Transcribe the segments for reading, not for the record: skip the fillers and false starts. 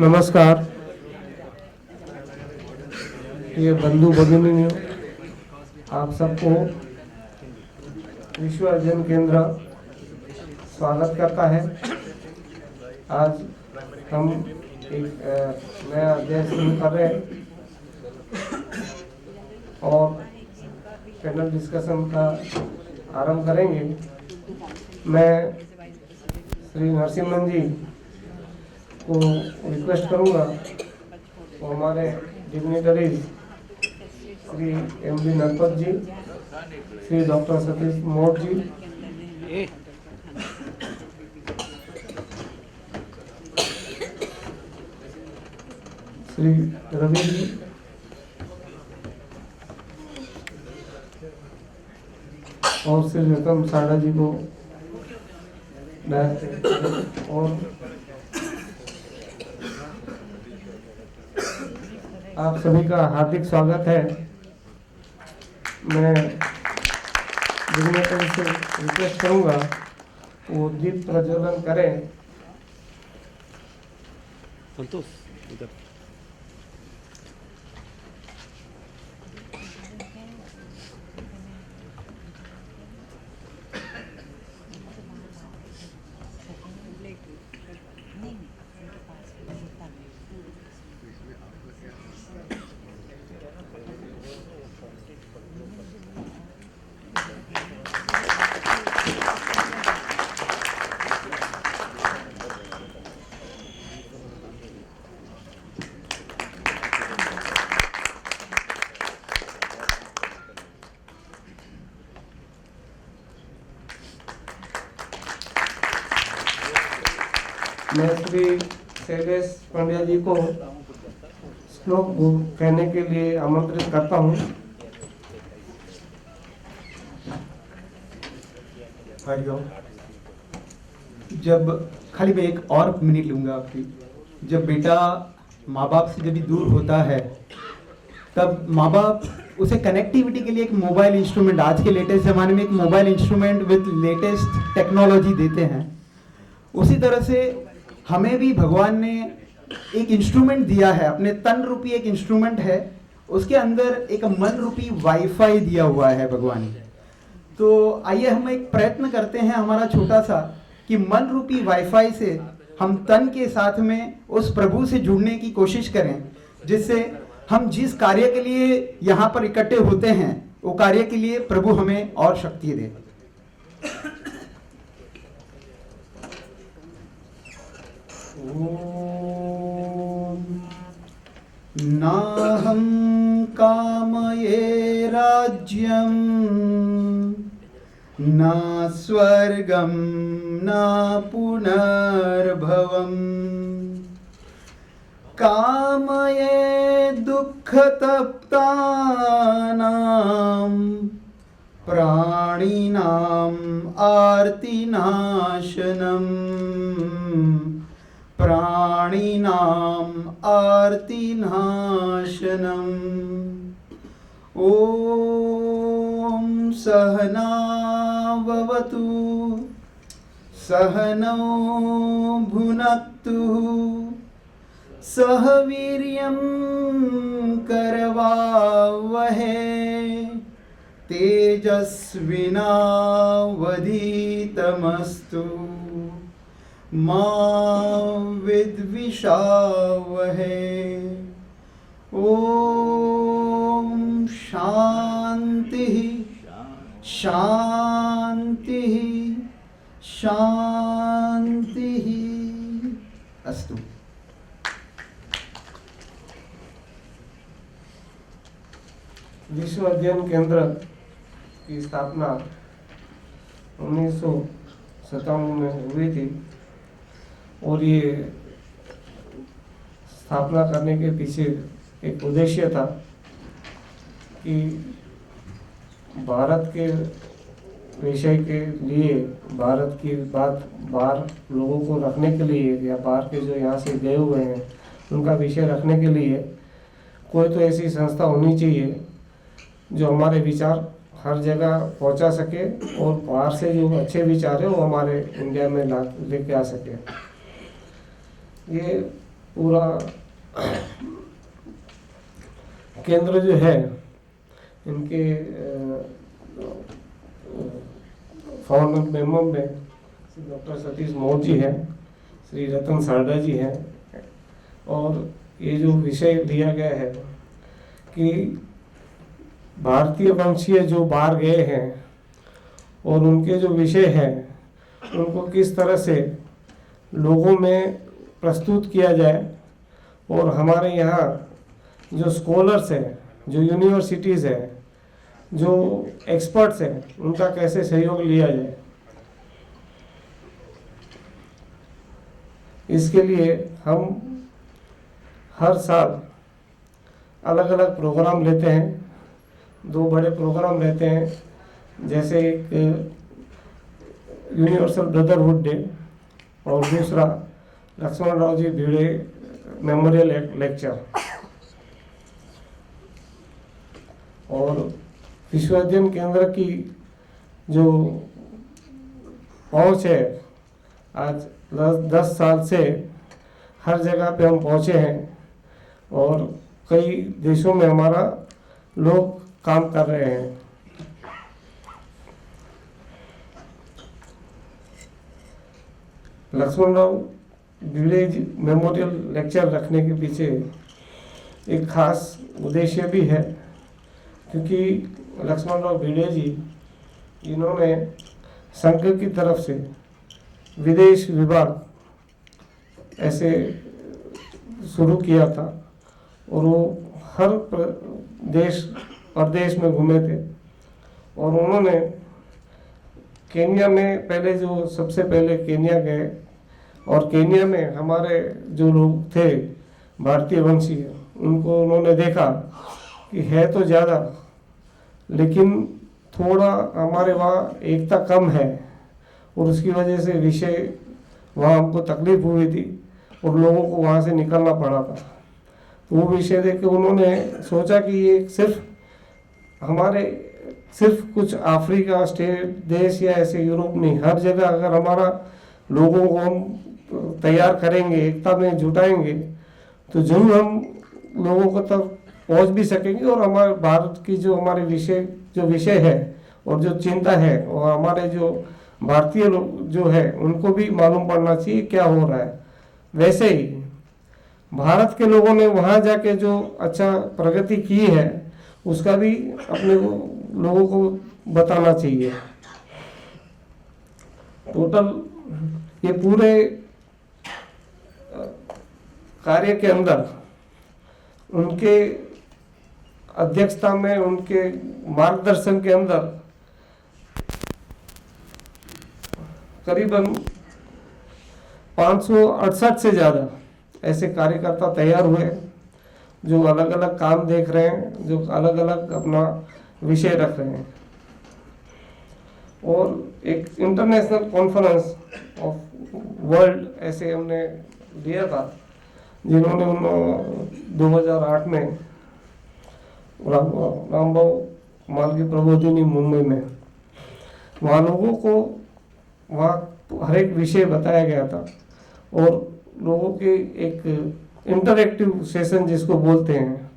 नमस्कार। ये बंधु भगिनियों, आप सबको विश्व अध्ययन केंद्र स्वागत करता है। आज हम एक नया अध्याय शुरू कर रहे हैं और पैनल डिस्कशन का आरंभ करेंगे। मैं श्री नरसिम्हन जी को रिक्वेस्ट करूंगा तो हमारे डिग्नेटरीज श्री एमडी नलपत जी, श्री डॉक्टर सतीश मोठ जी, श्री रवि जी और श्री रतन शारदा जी को और आप सभी का हार्दिक स्वागत है। मैं डिग्नेटरी से रिक्वेस्ट करूंगा वो दीप प्रज्वलन करें। संतोष इधर। मैं श्री शैलेश पंड्या जी को श्लोक कहने के लिए आमंत्रित करता हूँ। हरिओम। जब खाली मैं एक और मिनट लूँगा आपकी। जब बेटा माँ बाप से जब दूर होता है तब माँ बाप उसे कनेक्टिविटी के लिए एक मोबाइल इंस्ट्रूमेंट, आज के लेटेस्ट ज़माने में एक mobile instrument with latest technology देते हैं। उसी तरह से हमें भी भगवान ने एक इंस्ट्रूमेंट दिया है, अपने तन रूपी एक इंस्ट्रूमेंट है, उसके अंदर एक मन रूपी वाईफाई दिया हुआ है भगवान ने। तो आइए हम एक प्रयत्न करते हैं हमारा छोटा सा, कि मन रूपी वाईफाई से हम तन के साथ में उस प्रभु से जुड़ने की कोशिश करें, जिससे हम जिस कार्य के लिए यहाँ पर इकट्ठे होते हैं वो कार्य के लिए प्रभु हमें और शक्ति दे। नाहं कामये राज्यं न स्वर्गं न पुनर्भवम् कामये दुःखतप्तानां प्राणिनाम् आर्तिनाशनम् प्राणिनाम् आर्तिनाशनम्। ॐ सहनाववतु सहनौ भुनक्तु सह वीर्यं करवावहै तेजस्विनावधीतमस्तु मा विद्विषावहै। ॐ शान्तिः शान्तिः शान्तिः अस्तु। विश्व अध्ययन केंद्र की स्थापना 1957 में हुई थी और ये स्थापना करने के पीछे एक उद्देश्य था कि भारत के विषय के लिए, भारत की बात बाहर लोगों को रखने के लिए, या बाहर के जो यहाँ से गए हुए हैं उनका विषय रखने के लिए कोई तो ऐसी संस्था होनी चाहिए जो हमारे विचार हर जगह पहुंचा सके और बाहर से जो अच्छे विचार है वो हमारे इंडिया में लेके आ सके। ये पूरा केंद्र जो है, इनके फाउंडर मेंबर में डॉक्टर सतीश मोध जी हैं, श्री रतन शारदा जी हैं, और ये जो विषय दिया गया है कि भारतीय वंशीय जो बाहर गए हैं और उनके जो विषय हैं उनको किस तरह से लोगों में प्रस्तुत किया जाए, और हमारे यहाँ जो स्कॉलर्स हैं, जो यूनिवर्सिटीज़ हैं, जो एक्सपर्ट्स हैं, उनका कैसे सहयोग लिया जाए। इसके लिए हम हर साल अलग अलग प्रोग्राम लेते हैं। 2 बड़े प्रोग्राम रहते हैं, जैसे एक यूनिवर्सल ब्रदरहुड डे और दूसरा लक्ष्मणराव जी भिड़े मेमोरियल लेक्चर। और विश्व अध्ययन केंद्र की जो पहुंच है, आज 10 साल से हर जगह पे हम पहुंचे हैं और कई देशों में हमारा लोग काम कर रहे हैं। लक्ष्मणराव भिड़े मेमोरियल लेक्चर रखने के पीछे एक खास उद्देश्य भी है, क्योंकि लक्ष्मणराव भिड़े जी, इन्होंने संघ की तरफ से विदेश विभाग ऐसे शुरू किया था, और वो हर देश प्रदेश में घूमे थे। और उन्होंने केन्या में पहले, जो सबसे पहले केन्या गए, और केन्या में हमारे जो लोग थे भारतीय वंशीय, उनको उन्होंने देखा कि है तो ज़्यादा, लेकिन थोड़ा हमारे वहाँ एकता कम है, और उसकी वजह से विषय वहाँ हमको तकलीफ हुई थी और लोगों को वहाँ से निकलना पड़ा था। तो वो विषय देख के उन्होंने सोचा कि ये सिर्फ कुछ अफ्रीका स्टेट देश या ऐसे यूरोप नहीं, हर जगह अगर हमारा लोगों को हम तैयार करेंगे, एकता में जुटाएंगे, तो जरूर हम लोगों को तक पहुंच भी सकेंगे। और हमारे भारत की जो हमारे विषय है और जो चिंता है, और हमारे जो भारतीय लोग जो है उनको भी मालूम पड़ना चाहिए क्या हो रहा है। वैसे ही भारत के लोगों ने वहाँ जाके जो अच्छा प्रगति की है, उसका भी अपने लोगों को बताना चाहिए। टोटल ये पूरे कार्य के अंदर उनके अध्यक्षता में, उनके मार्गदर्शन के अंदर करीबन 568 से ज़्यादा ऐसे कार्यकर्ता तैयार हुए, जो अलग अलग काम देख रहे हैं, जो अलग अलग अपना विषय रख रहे हैं। और एक इंटरनेशनल कॉन्फ्रेंस ऑफ वर्ल्ड ऐसे हमने लिया था, जिन्होंने 2008 में रामबाव माल की प्रबोधिनी मुंबई में, वहाँ लोगों को वहाँ हर एक विषय बताया गया था, और लोगों के एक इंटरैक्टिव सेशन जिसको बोलते हैं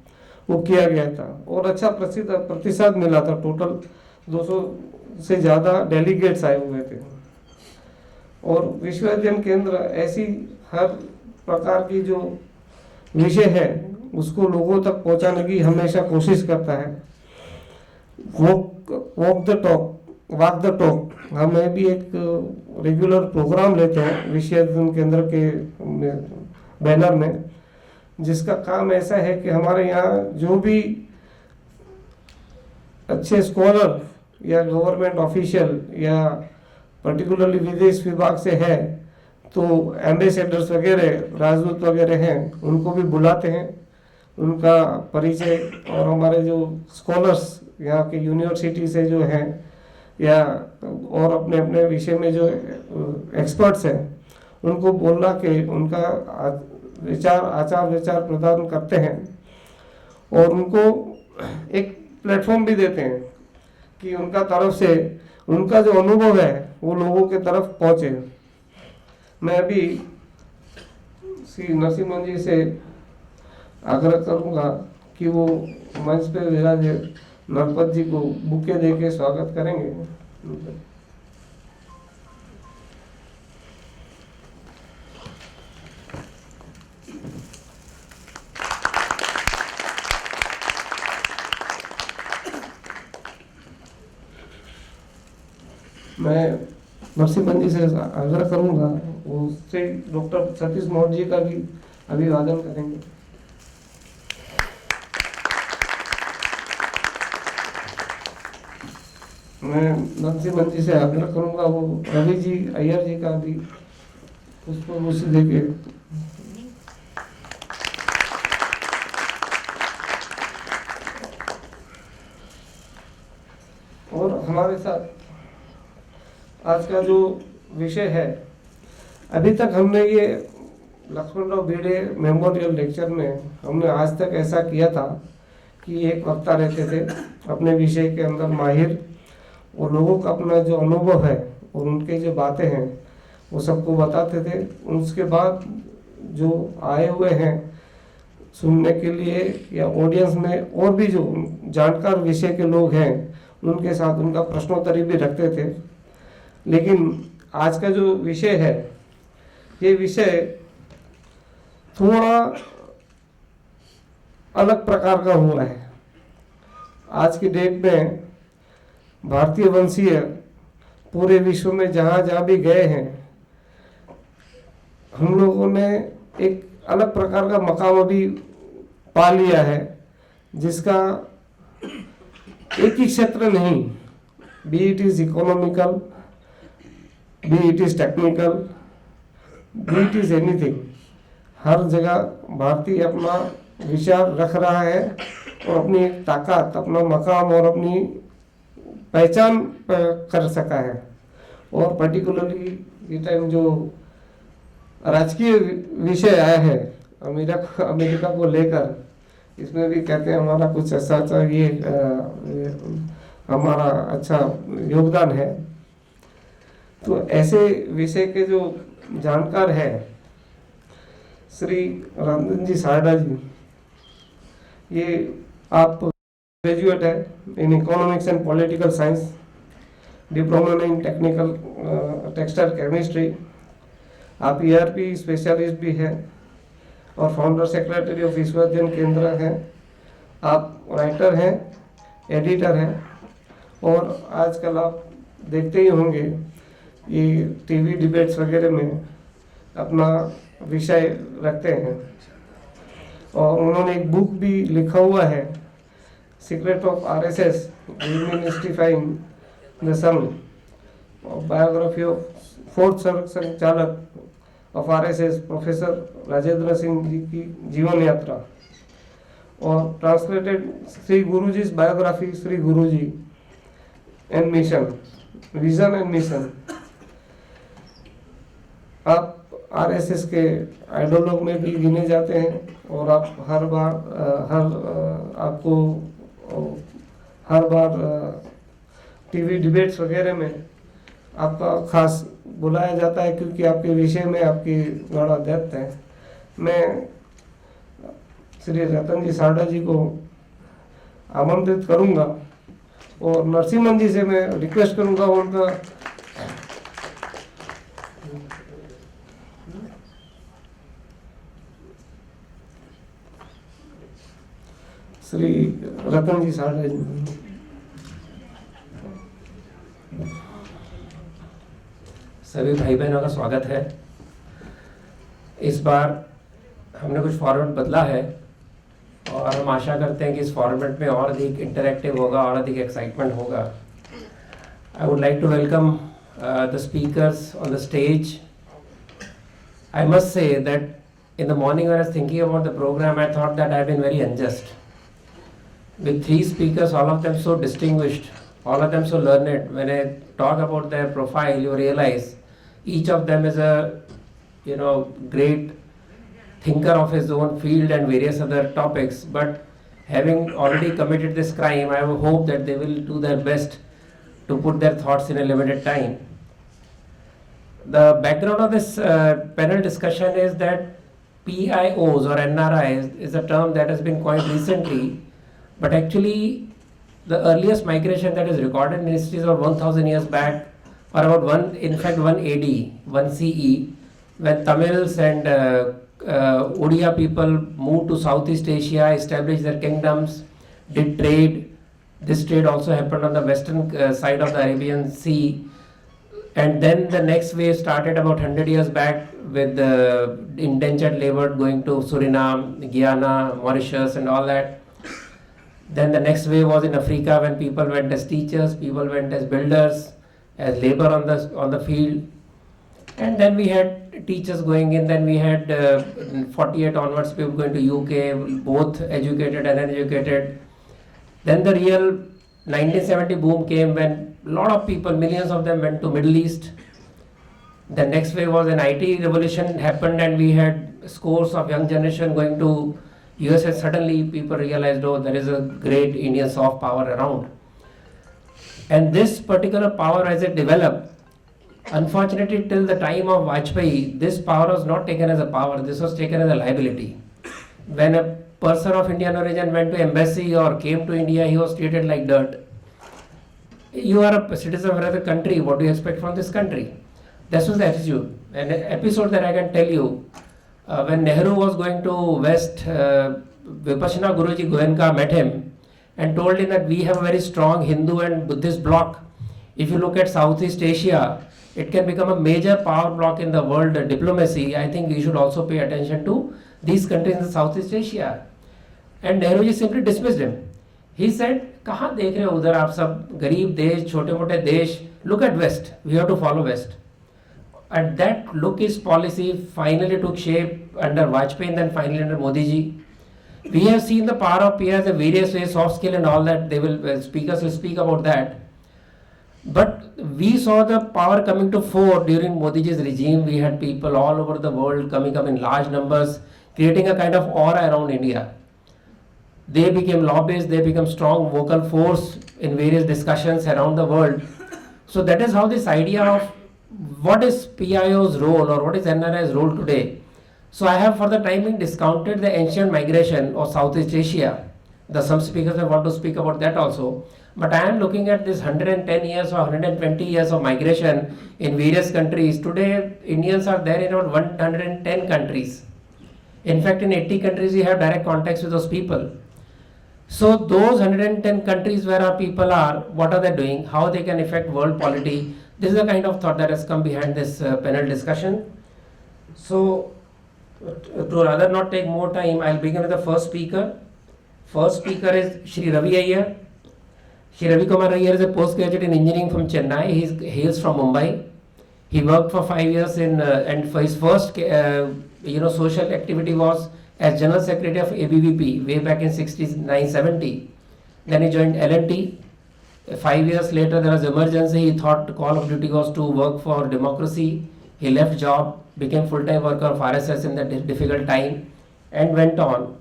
वो किया गया था, और अच्छा प्रतिशत मिला था। टोटल 200 से ज़्यादा डेलीगेट्स आए हुए थे। और विश्व अध्ययन केंद्र ऐसी हर प्रकार की जो विषय है उसको लोगों तक पहुंचाने की हमेशा कोशिश करता है। वॉक द टॉक हमें भी एक रेगुलर प्रोग्राम लेते हैं विश्व अध्ययन केंद्र के बैनर में, जिसका काम ऐसा है कि हमारे यहाँ जो भी अच्छे स्कॉलर या गवर्नमेंट ऑफिशियल या पर्टिकुलरली विदेश विभाग से है, तो एम्बेसडर्स वगैरह, राजदूत वगैरह हैं, उनको भी बुलाते हैं, उनका परिचय, और हमारे जो स्कॉलर्स यहाँ के यूनिवर्सिटी से जो हैं या और अपने अपने विषय में जो एक्सपर्ट्स हैं, उनको बोलना के उनका आचार विचार प्रदान करते हैं, और उनको एक प्लेटफॉर्म भी देते हैं कि उनका तरफ से उनका जो अनुभव है वो लोगों के तरफ पहुँचे। मैं अभी श्री नरसिम्हा जी से आग्रह करूंगा कि वो मंच पे विराजे नलपत जी को बुके दे के स्वागत करेंगे। मैं नरसिम्हा जी से आग्रह करूंगा उससे डॉक्टर सतीश मौर्य जी का भी अभिवादन करेंगे। मैं नरसिम्हा जी से आग्रह करूंगा वो रवि जी अय्यर जी का भी पुष्प देके। और हमारे साथ आज का जो विषय है, अभी तक हमने ये लक्ष्मणराव भिड़े मेमोरियल लेक्चर में हमने आज तक ऐसा किया था कि एक वक्ता रहते थे अपने विषय के अंदर माहिर, और लोगों का अपना जो अनुभव है और उनके जो बातें हैं वो सबको बताते थे। उसके बाद जो आए हुए हैं सुनने के लिए या ऑडियंस में और भी जो जानकार विषय के लोग हैं उनके साथ उनका प्रश्नोत्तरी भी रखते थे। लेकिन आज का जो विषय है, ये विषय थोड़ा अलग प्रकार का हुआ है। आज की डेट में भारतीय वंशीय पूरे विश्व में जहाँ जहाँ भी गए हैं, हम लोगों ने एक अलग प्रकार का मकाम अभी पा लिया है, जिसका एक ही क्षेत्र नहीं, be it is economical, be it is technical, be it is anything, हर जगह भारतीय अपना विचार रख रहा है और अपनी ताकत, अपना मकाम और अपनी पहचान कर सका है। और पर्टिकुलरली ये टाइम जो राजकीय विषय आया है अमेरिका को लेकर, इसमें भी कहते हैं हमारा कुछ ऐसा ये हमारा अच्छा योगदान है। तो ऐसे विषय के जो जानकार है श्री रतन जी शारदा जी, ये आप ग्रेजुएट है in economics and political science, diploma in technical textile chemistry, आप ERP स्पेशलिस्ट भी हैं और फाउंडर सेक्रेटरी ऑफ विश्वास केंद्र हैं। आप राइटर हैं, एडिटर हैं, और आजकल आप देखते ही होंगे ये टीवी डिबेट्स वगैरह में अपना विषय रखते हैं। और उन्होंने एक बुक भी लिखा हुआ है, secret of RSS demystifying the Sangh, biography of fourth Sanchalak of RSS professor Rajendra Singh ji की जीवन यात्रा, और translated Shri Guruji biography, Shri Guruji and mission, vision and mission. आप RSS के आइडियोलॉग में भी गिने जाते हैं और आप हर बार टीवी डिबेट्स वगैरह में आपका खास बुलाया जाता है, क्योंकि आपके विषय में आपकी बड़ा डेप्थ है। मैं श्री रतन जी शारदा जी को आमंत्रित करूंगा और नरसिम्हा जी से मैं रिक्वेस्ट करूंगा उनका श्री रतन जी शारदा जी। सभी भाई बहनों का स्वागत है। इस बार हमने कुछ फॉर्मेट बदला है और हम आशा करते हैं कि इस फॉर्मेट में और अधिक इंटरेक्टिव होगा और अधिक एक्साइटमेंट होगा। I would like to welcome the speakers on the stage. I must say that in the morning when I was thinking about the program, I thought that I've been very unjust. With 3 speakers, all of them so distinguished, all of them so learned. When I talk about their profile, you realize each of them is a, great thinker of his own field and various other topics. But having already committed this crime, I hope that they will do their best to put their thoughts in a limited time. The background of this panel discussion is that PIOs or NRIs is a term that has been coined recently, but actually the earliest migration that is recorded in history is about 1000 years back, or about 1 AD, 1 CE, when Tamils and Odia people moved to Southeast Asia, established their kingdoms, did trade. This trade also happened on the western side of the Arabian Sea. And then the next wave started about 100 years back with the indentured labor going to Suriname, Guyana, Mauritius and all that. Then the next wave was in Africa when people went as teachers, people went as builders, as labor on the field. And then we had teachers going in, then we had 48 onwards people going to UK, both educated and uneducated. Then the real 1970 boom came when a lot of people, millions of them went to Middle East. The next wave was an IT revolution happened and we had scores of young generation going to US, and suddenly people realized, oh, there is a great Indian soft power around. And this particular power as it developed, unfortunately till the time of Vajpayee, this power was not taken as a power, this was taken as a liability. When a person of Indian origin went to embassy or came to India, he was treated like dirt. You are a citizen of another country, what do you expect from this country? This was the attitude. An episode that I can tell you, when Nehru was going to West, Vipassana Guruji Goenka met him and told him that we have a very strong Hindu and Buddhist bloc. If you look at Southeast Asia, it can become a major power bloc in the world diplomacy. I think we should also pay attention to these countries in Southeast Asia. And Nehru ji simply dismissed him. He said, कहाँ देख रहे हो उधर आप सब गरीब देश, छोटे मोटे देश, look at West, we have to follow West. And that lookist policy finally took shape under Vajpayee and then finally under Modi ji. We have seen the power of peers in various ways, soft skill and all that, they will, speakers will speak about that. But we saw the power coming to fore during Modi ji's regime. We had people all over the world coming up in large numbers, creating a kind of aura around India. They became lobbyists, they became strong vocal force in various discussions around the world. So that is how this idea of what is PIO's role or what is NRI's role today. So I have for the time being discounted the ancient migration of Southeast Asia. Some speakers may want to speak about that also. But I am looking at this 110 years or 120 years of migration in various countries. Today, Indians are there in about 110 countries. In fact, in 80 countries, we have direct contacts with those people. So those 110 countries where our people are, what are they doing? How they can affect world polity? This is the kind of thought that has come behind this panel discussion. So to rather not take more time, I'll begin with the first speaker. First speaker is Shri Ravi Iyer. Shri Ravi Kumar Iyer is a postgraduate in engineering from Chennai. He hails from Mumbai. He worked for 5 years in, and for his first social activity was as General Secretary of ABVP way back in 69-70. Then he joined L&T. 5 years later there was emergency. He thought the call of duty was to work for democracy. He left job, became full-time worker of RSS in that difficult time and went on.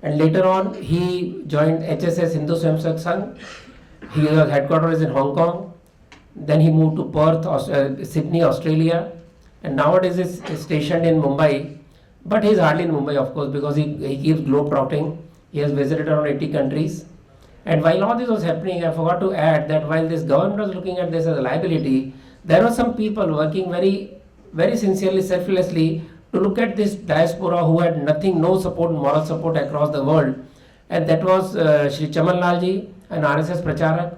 And later on he joined HSS Hindu Swayamsevak Sangh. His headquarters is in Hong Kong. Then he moved to Perth, Sydney, Australia. And nowadays is stationed in Mumbai. But he is hardly in Mumbai, of course, because he keeps globe-trotting. He has visited around 80 countries. And while all this was happening, I forgot to add that while this government was looking at this as a liability, there were some people working very, very sincerely, selflessly to look at this diaspora who had nothing, no support, moral support across the world. And that was Shri Chaman Lal ji, an RSS Pracharak,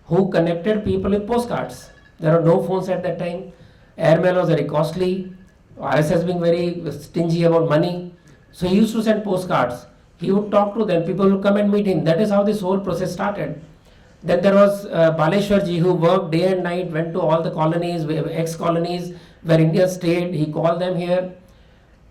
who connected people with postcards. There were no phones at that time. Airmail was very costly. RSS being very stingy about money. So he used to send postcards. He would talk to them. People would come and meet him. That is how this whole process started. Then there was Baleshwar ji, who worked day and night, went to all the colonies, ex-colonies where India stayed. He called them here.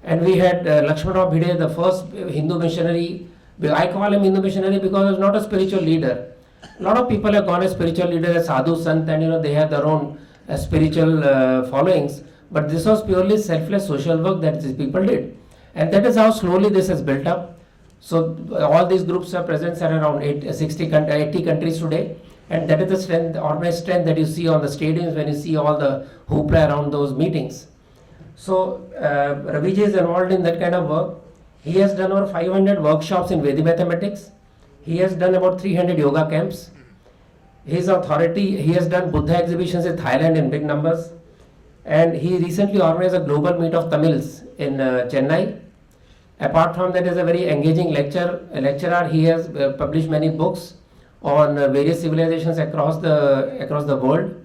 And we had Lakshmanrao Bhide, the first Hindu missionary. I call him Hindu missionary because he was not a spiritual leader. A lot of people have gone as spiritual leaders, as sadhu, sant, and they have their own spiritual followings. But this was purely selfless social work that these people did. And that is how slowly this has built up. So all these groups are present at around 80 countries today. And that is the strength, the organized strength that you see on the stadiums when you see all the hoopla around those meetings. So Ravi ji is involved in that kind of work. He has done over 500 workshops in Vedic mathematics. He has done about 300 yoga camps. His authority, he has done Buddha exhibitions in Thailand in big numbers. And he recently organized a global meet of Tamils in Chennai. Apart from that, is a very engaging lecturer. He has published many books on various civilizations across the world,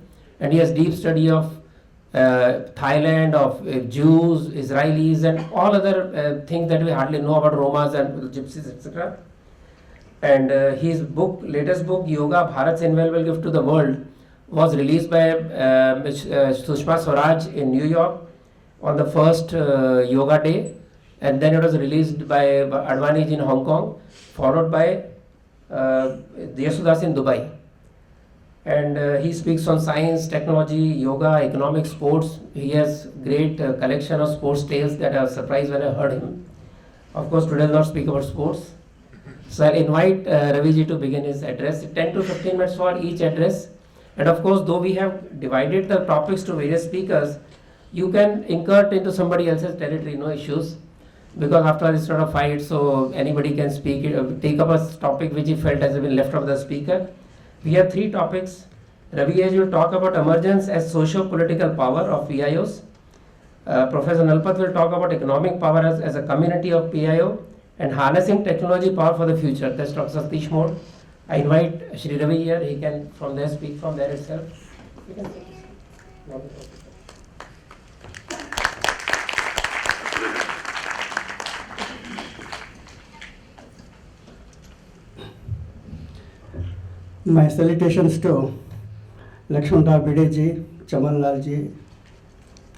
and he has deep study of Thailand, of Jews, Israelis, and all other things that we hardly know about, Romas and Gypsies, etc. And his latest book, Yoga, Bharat's Invaluable Gift to the World, was released by Sushma Swaraj in New York on the first Yoga Day, and then it was released by Advani ji in Hong Kong, followed by Yasudas in Dubai. And he speaks on science, technology, yoga, economics, sports. He has great collection of sports tales that I was surprised when I heard him. Of course, today I will not speak about sports. So I'll invite Ravi ji to begin his address. 10 to 15 minutes for each address. And of course, though we have divided the topics to various speakers, you can incur into somebody else's territory, no issues. Because after all, it's not a fight, so anybody can speak, take up a topic which he felt has been left of the speaker. We have 3 topics. Ravi will talk about emergence as socio-political power of PIOs. Professor Nalapat will talk about economic power as a community of PIO and harnessing technology power for the future. That's Dr. Satish Modh. I invite Shri Ravi here. He can from there speak from there itself. My salutations to Lakshmanrao, Bhide ji, Chamanlal ji,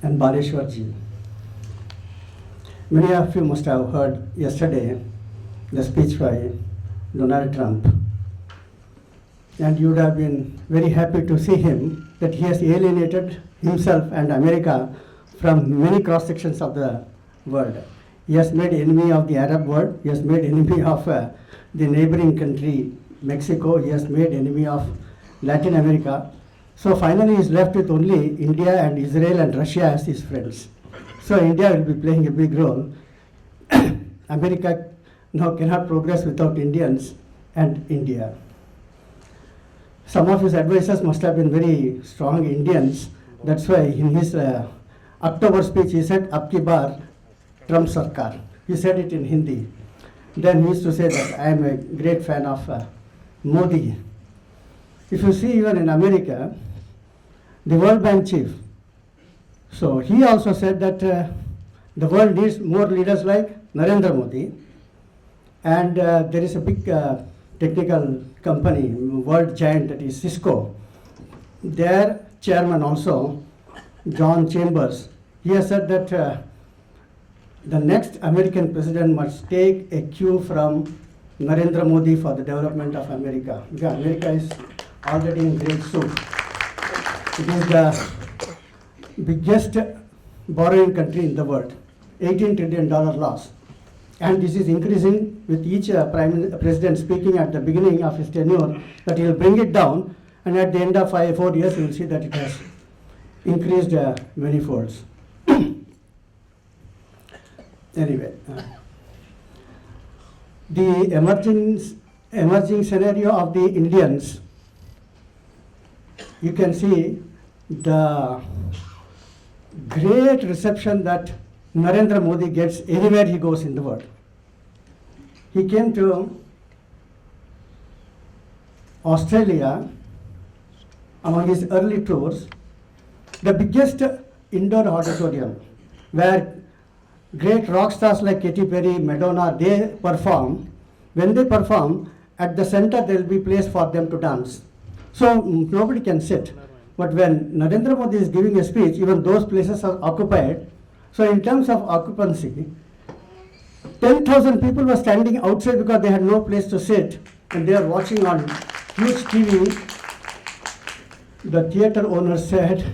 and Baleshwar ji. Many of you must have heard yesterday the speech by Donald Trump, and you would have been very happy to see him that he has alienated himself and America from many cross sections of the world. He has made enemy of the Arab world. He has made enemy of the neighboring country Mexico. He has made enemy of Latin America. So finally he is left with only India and Israel and Russia as his friends. So India will be playing a big role. America now cannot progress without Indians and India. Some of his advisors must have been very strong Indians. That's why in his October speech he said, "Abki baar Trump Sarkar." He said it in Hindi. Then he used to say that I am a great fan of Modi. If you see even in America, the World Bank chief, so he also said that the world needs more leaders like Narendra Modi, and there is a big technical company, world giant, that is Cisco. Their chairman also, John Chambers, he has said that the next American president must take a cue from Narendra Modi for the development of America. Because America is already in great soup. It is the biggest borrowing country in the world, $18 trillion loss. And this is increasing with each president speaking at the beginning of his tenure that he will bring it down, and at the end of 4 years you will see that it has increased many folds. Anyway, the emerging scenario of the Indians, you can see the great reception that Narendra Modi gets anywhere he goes in the world. He came to Australia among his early tours, the biggest indoor auditorium where great rock stars like Katy Perry, Madonna, they perform. When they perform, at the center there will be place for them to dance. So nobody can sit. But when Narendra Modi is giving a speech, even those places are occupied. So in terms of occupancy, 10,000 people were standing outside because they had no place to sit, and they are watching on huge TV. The theatre owner said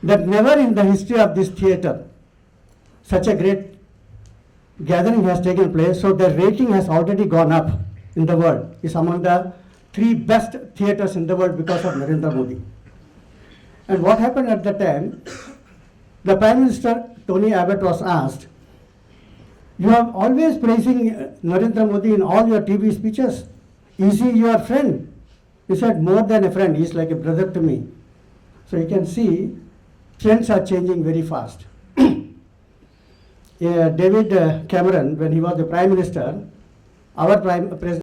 that never in the history of this theatre such a great gathering has taken place, so the rating has already gone up in the world. It's among the 3 best theatres in the world because of Narendra Modi. And what happened at that time, the Prime Minister Tony Abbott was asked, "You are always praising Narendra Modi in all your TV speeches. Is he your friend?" He said, "More than a friend, he's like a brother to me." So you can see trends are changing very fast. David Cameron, when he was the Prime Minister, our President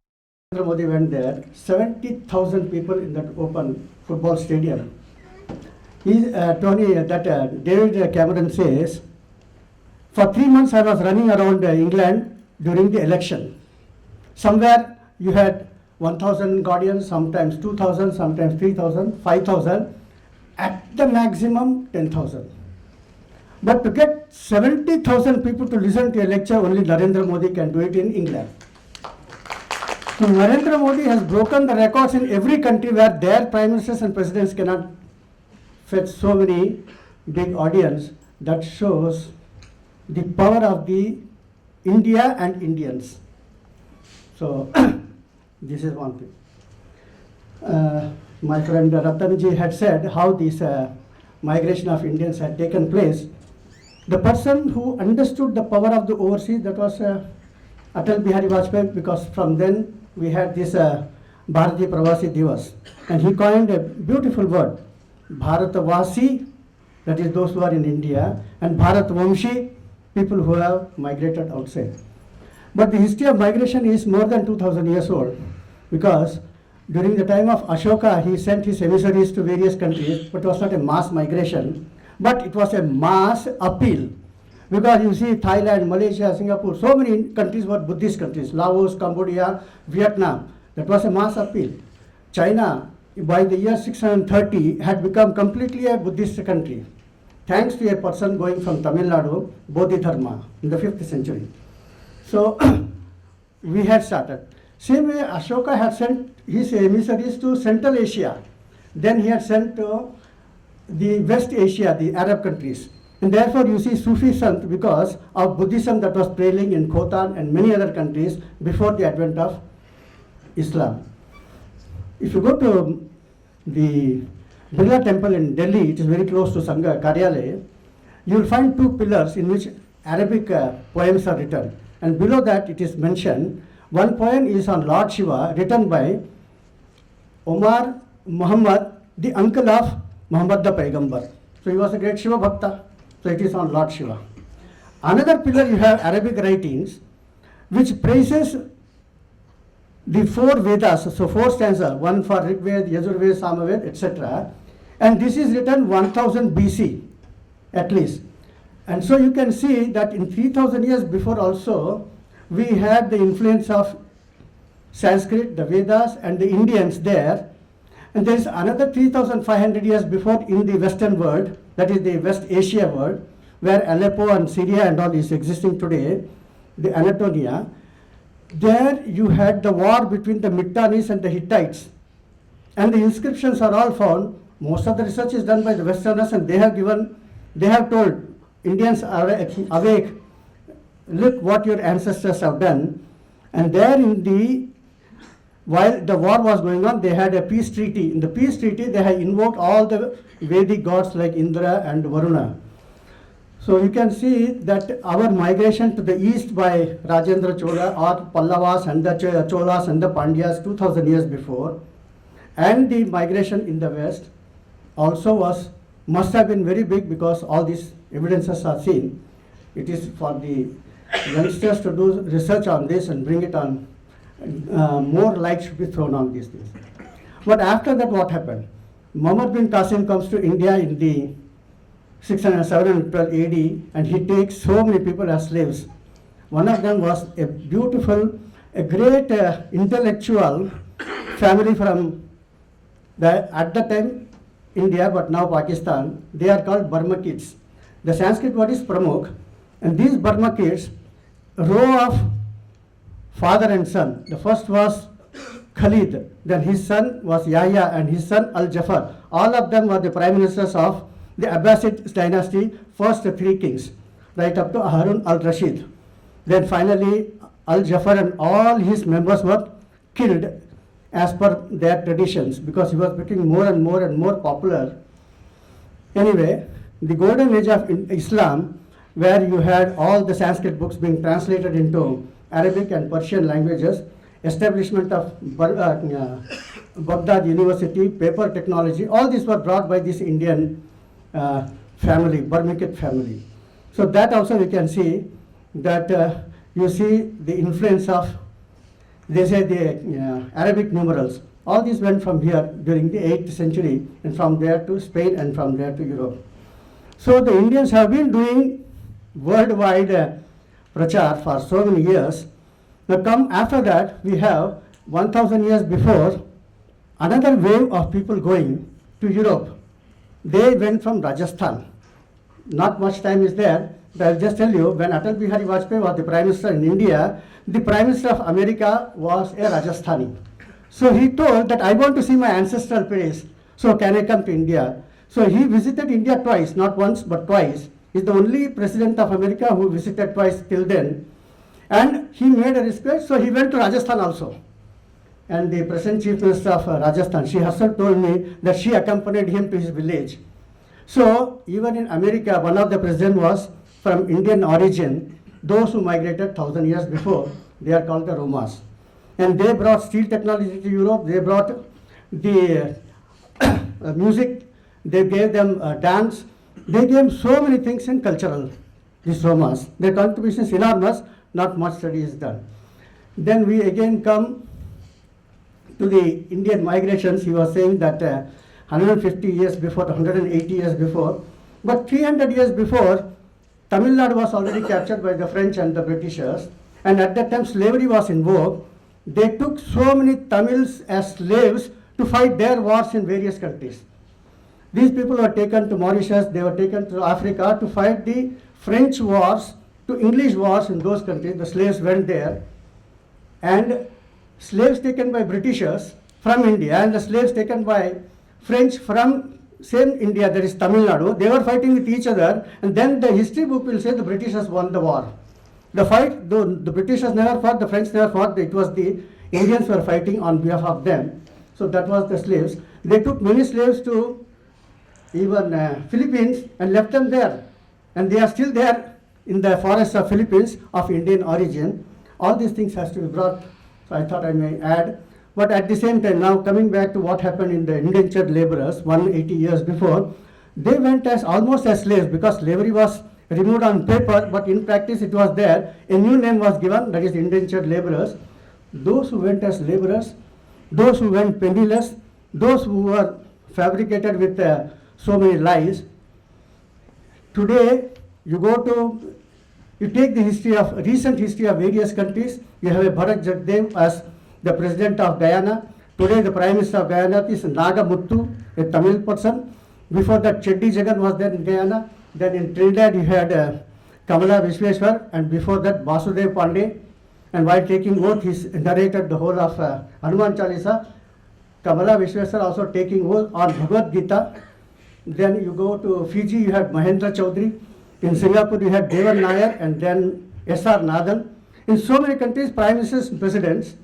Narendra Modi went there, 70,000 people in that open football stadium. David Cameron says, "For 3 months I was running around England during the election. Somewhere you had 1,000 guardians, sometimes 2,000, sometimes 3,000, 5,000, at the maximum 10,000. But to get 70,000 people to listen to a lecture, only Narendra Modi can do it in England." So Narendra Modi has broken the records in every country where their prime ministers and presidents cannot fetch so many big audience. That shows the power of the India and Indians. So this is one thing. My friend Ratan ji had said how this migration of Indians had taken place. The person who understood the power of the overseas, that was Atal Bihari Vajpayee, because from then we had this Bharati Pravasi Divas. And he coined a beautiful word, Bharatavasi, that is those who are in India, and Bharatvamshi, people who have migrated outside. But the history of migration is more than 2,000 years old, because during the time of Ashoka, he sent his emissaries to various countries, but it was not a mass migration, but it was a mass appeal. Because you see Thailand, Malaysia, Singapore, so many countries were Buddhist countries, Laos, Cambodia, Vietnam. That was a mass appeal. China, by the year 630, had become completely a Buddhist country, thanks to a person going from Tamil Nadu, Bodhidharma, in the 5th century. So we had started. Same way Ashoka had sent his emissaries to Central Asia. Then he had sent to the West Asia, the Arab countries. And therefore you see Sufi Sant because of Buddhism that was prevailing in Khotan and many other countries before the advent of Islam. If you go to the Birla temple in Delhi, it is very close to Sangha Karyalaya, you will find 2 pillars in which Arabic poems are written. And below that it is mentioned, one poem is on Lord Shiva written by Omar Muhammad, the uncle of Muhammad the Paigambar. So he was a great Shiva Bhakta. So it is on Lord Shiva. Another pillar you have Arabic writings which praises the 4 Vedas, so 4 stanzas, one for Rig Veda, Yajurveda, Samaveda, etc. And this is written 1000 BC at least. And so you can see that in 3000 years before also, we had the influence of Sanskrit, the Vedas and the Indians there. And there is another 3500 years before in the Western world, that is the West Asia world, where Aleppo and Syria and all is existing today, the Anatolia. There you had the war between the Mitannis and the Hittites. And the inscriptions are all found. Most of the research is done by the Westerners, and they have told Indians are awake, look what your ancestors have done. And there while the war was going on, they had a peace treaty. In the peace treaty, they had invoked all the Vedic gods like Indra and Varuna. So you can see that our migration to the east by Rajendra Chola or Pallavas and the Cholas and the Pandyas 2000 years before, and the migration in the west also must have been very big, because all these evidences are seen. It is for the youngsters to do research on this and bring it on. More light should be thrown on these things. But after that, what happened? Muhammad bin Qasim comes to India in the 712 AD, and he takes so many people as slaves. One of them was a great intellectual family from at the time India, but now Pakistan. They are called Burmakids. The Sanskrit word is Pramukh, and these Burmakids, row of father and son. The first was Khalid, then his son was Yahya, and his son Al-Jafar. All of them were the prime ministers of the Abbasid dynasty, first 3 kings, right up to Harun al-Rashid. Then finally Al-Jafar and all his members were killed as per their traditions, because he was becoming more and more and more popular. Anyway, the golden age of Islam, where you had all the Sanskrit books being translated into Arabic and Persian languages, establishment of Baghdad University, paper technology, all these were brought by this Indian family, Burmikit family. So that also we can see that you see the influence of, they say, the Arabic numerals. All these went from here during the 8th century, and from there to Spain, and from there to Europe. So the Indians have been doing worldwide prachar for so many years. Now come after that, we have 1000 years before, another wave of people going to Europe. They went from Rajasthan. Not much time is there, but I'll just tell you, when Atal Bihari Vajpayee was the Prime Minister in India, the Prime Minister of America was a Rajasthani. So he told that I want to see my ancestral place, so can I come to India? So he visited India twice, not once but twice. He's the only President of America who visited twice till then. And he made a respect, so he went to Rajasthan also. And the present Chief Minister of Rajasthan, she herself told me that she accompanied him to his village. So even in America, one of the presidents was from Indian origin. Those who migrated 1000 years before, they are called the Romas. And they brought steel technology to Europe, they brought the music, they gave them dance, they gave so many things in cultural, these Romas. Their contribution is enormous, not much study is done. Then we again come to the Indian migrations. He was saying that 150 years before, 180 years before, but 300 years before, Tamil Nadu was already captured by the French and the Britishers, and at that time slavery was in vogue. They took so many Tamils as slaves to fight their wars in various countries. These people were taken to Mauritius, they were taken to Africa to fight the French wars, to English wars in those countries. The slaves went there, and slaves taken by Britishers from India and the slaves taken by French from same India, that is Tamil Nadu, they were fighting with each other, and then the history book will say the Britishers won the war. The fight, though the Britishers never fought, the French never fought, it was the Indians who were fighting on behalf of them. So that was the slaves. They took many slaves to even Philippines and left them there. And they are still there in the forests of Philippines of Indian origin. All these things has to be brought, so I thought I may add. But at the same time, now coming back to what happened in the indentured laborers 180 years before, they went as almost as slaves because slavery was removed on paper, but in practice it was there. A new name was given, that is indentured laborers. Those who went as laborers, those who went penniless, those who were fabricated with so many lies. Today, you take the history of, recent history of various countries. You have a Bharat Jagdev as the President of Guyana. Today the Prime Minister of Guyana is Naga Muthu, a Tamil person. Before that, Cheddi Jagan was there in Guyana. Then in Trinidad you had Kamala Vishweshwar, and before that Vasudev Pandey. And while taking oath, he narrated the whole of Hanuman Chalisa. Kamala Vishweshwar also taking oath on Bhagavad Gita. Then you go to Fiji, you had Mahendra Chaudhary. In Singapore you had Devan Nair, and then S.R. Nathan. In so many countries, Prime Ministers and Presidents.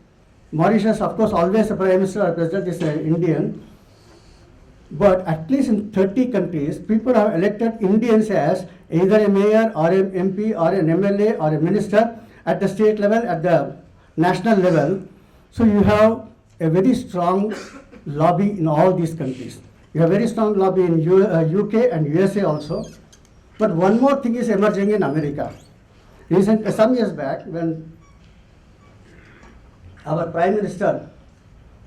Mauritius, of course, always the Prime Minister or President is Indian. But at least in 30 countries, people have elected Indians as either a mayor or an MP or an MLA or a minister at the state level, at the national level. So you have a very strong lobby in all these countries. You have very strong lobby in UK and USA also. But one more thing is emerging in America. Some years back, when our Prime Minister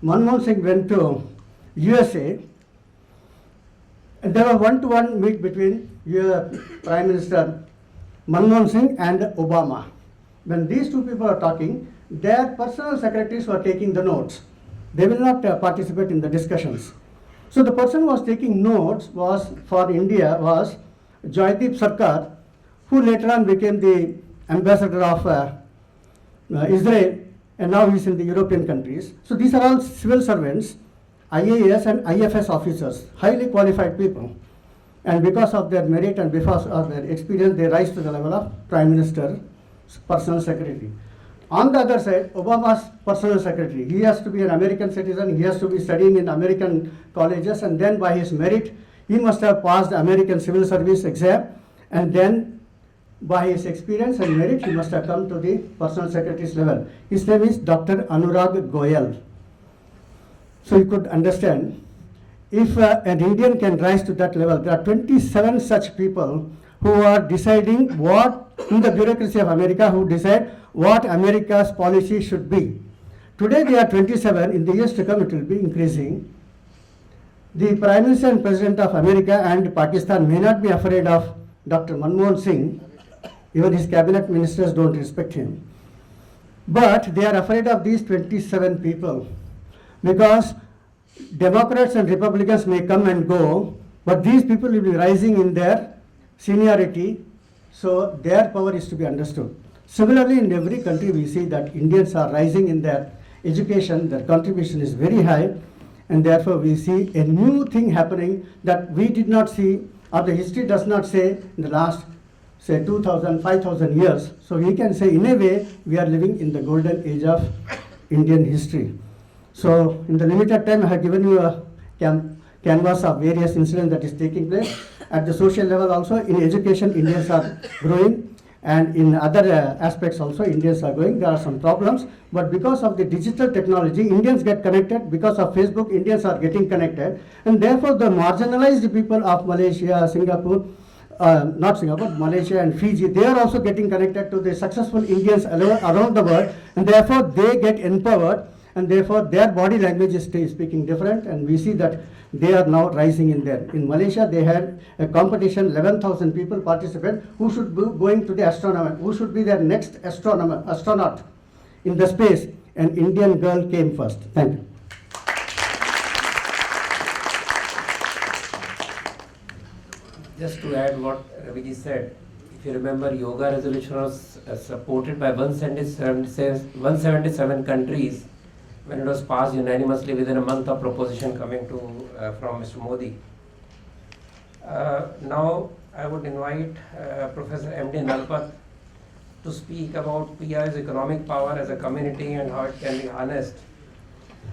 Manmohan Singh went to USA, and there was one-to-one meet between Prime Minister Manmohan Singh and Obama. When these two people are talking, their personal secretaries were taking the notes. They will not participate in the discussions. So the person who was taking notes was, for India, was Joydeep Sarkar, who later on became the ambassador of Israel, and now he's in the European countries. So these are all civil servants, IAS and IFS officers, highly qualified people. And because of their merit and because of their experience, they rise to the level of Prime Minister's personal secretary. On the other side, Obama's personal secretary, he has to be an American citizen, he has to be studying in American colleges, and then by his merit, he must have passed the American Civil Service exam, and then by his experience and merit, he must have come to the personal secretary's level. His name is Dr. Anurag Goyal. So you could understand, if an Indian can rise to that level, there are 27 such people who are deciding what, in the bureaucracy of America, who decide what America's policy should be. Today they are 27, in the years to come it will be increasing. The Prime Minister and President of America and Pakistan may not be afraid of Dr. Manmohan Singh, even his cabinet ministers don't respect him. But they are afraid of these 27 people, because Democrats and Republicans may come and go, but these people will be rising in their seniority, so their power is to be understood. Similarly, in every country we see that Indians are rising in their education, their contribution is very high, and therefore we see a new thing happening that we did not see, or the history does not say, in the last, say, 2,000, 5,000 years. So we can say, in a way, we are living in the golden age of Indian history. So in the limited time, I have given you a canvas of various incidents that is taking place. At the social level also, in education, Indians are growing, and in other aspects also, Indians are growing. There are some problems, but because of the digital technology, Indians get connected. Because of Facebook, Indians are getting connected, and therefore the marginalized people of Malaysia, Singapore, not Singapore, Malaysia and Fiji, they are also getting connected to the successful Indians around the world, and therefore they get empowered, and therefore their body language is speaking different, and we see that they are now rising in there. In Malaysia, they had a competition, 11,000 people participate, who should be going to the astronomer, who should be their next astronaut in the space. An Indian girl came first. Thank you. Just to add what Ravi said, if you remember, yoga resolution was supported by 177 countries when it was passed unanimously within a month of proposition coming to from Mr. Modi. Now I would invite Professor M.D. Nalapat to speak about PI's economic power as a community and how it can be harnessed.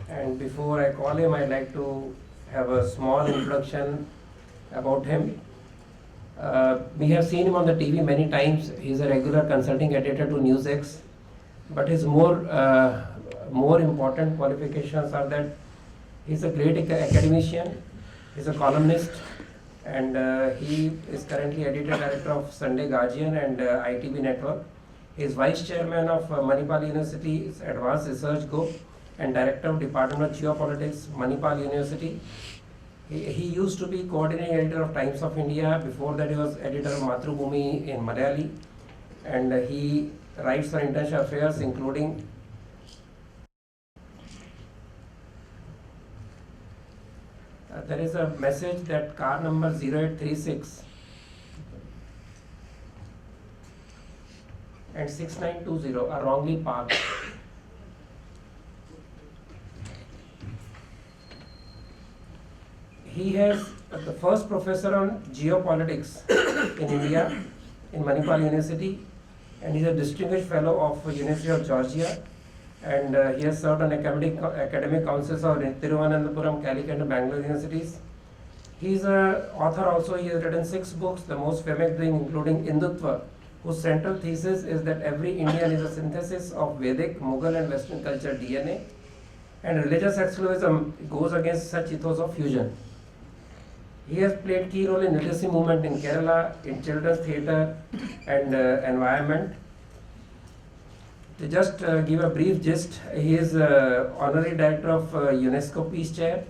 And before I call him, I'd like to have a small introduction about him. We have seen him on the TV many times. He's a regular consulting editor to NewsX, but his more important qualifications are that he's a great academician, he's a columnist, and he is currently editor-director of Sunday Guardian and ITV Network. He is vice chairman of Manipal University's Advanced Research Group and director of Department of Geopolitics, Manipal University. He used to be coordinating editor of Times of India. Before that, he was editor of Mathrubhumi in Malayali, and he writes for international affairs, including there is a message that car number 0836 and 6920 are wrongly parked. He has the first professor on geopolitics in India in Manipal University, and he's a distinguished fellow of University of Georgia, and he has served on academic councils of Thiruvananthapuram, Calicut, and Bangalore universities. He's an author also. He has written 6 books, the most famous being including Hindutva, whose central thesis is that every Indian is a synthesis of Vedic, Mughal and Western culture DNA, and religious exclusivism goes against such ethos of fusion. He has played key role in literacy movement in Kerala, in children's theatre and environment. To just give a brief gist, he is honorary director of UNESCO Peace Chair,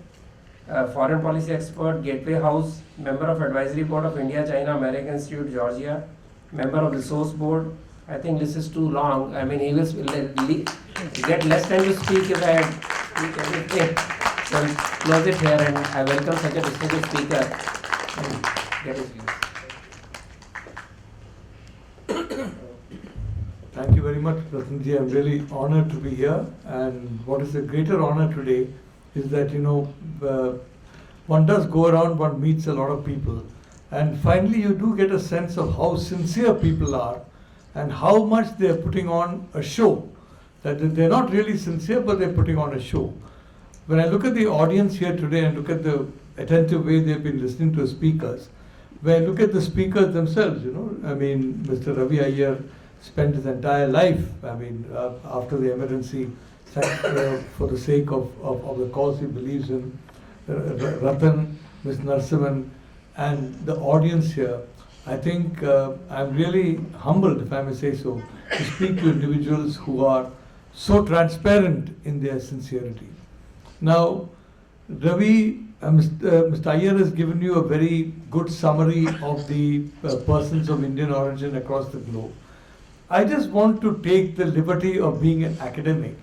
foreign policy expert, Gateway House, member of advisory board of India, China, American Institute, Georgia, member of resource board. I think this is too long. I mean, he will get less time to speak if I speak everything. So I'll close it here, and I welcome such a distinguished speaker and get his views. Thank you very much, Ratanji. I'm really honored to be here, and what is a greater honor today is that, one does go around, one meets a lot of people, and finally you do get a sense of how sincere people are and how much they're putting on a show. That they're not really sincere, but they're putting on a show. When I look at the audience here today and look at the attentive way they've been listening to speakers, when I look at the speakers themselves, I mean, Mr. Ravi Iyer spent his entire life, I mean, after the emergency, for the sake of the cause he believes in. Ratan, Ms. Narasimhan, and the audience here, I think I'm really humbled, if I may say so, to speak to individuals who are so transparent in their sincerity. Now, Ravi, Mr. Iyer has given you a very good summary of the persons of Indian origin across the globe. I just want to take the liberty of being an academic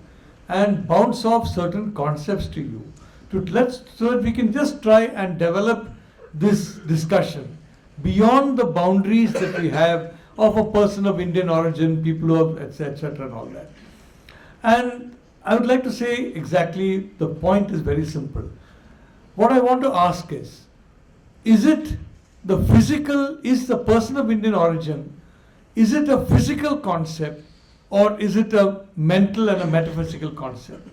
and bounce off certain concepts to you, so that we can just try and develop this discussion beyond the boundaries that we have of a person of Indian origin, people who have, etc. and all that. And I would like to say exactly, the point is very simple. What I want to ask is it the physical, is the person of Indian origin, is it a physical concept or is it a mental and a metaphysical concept?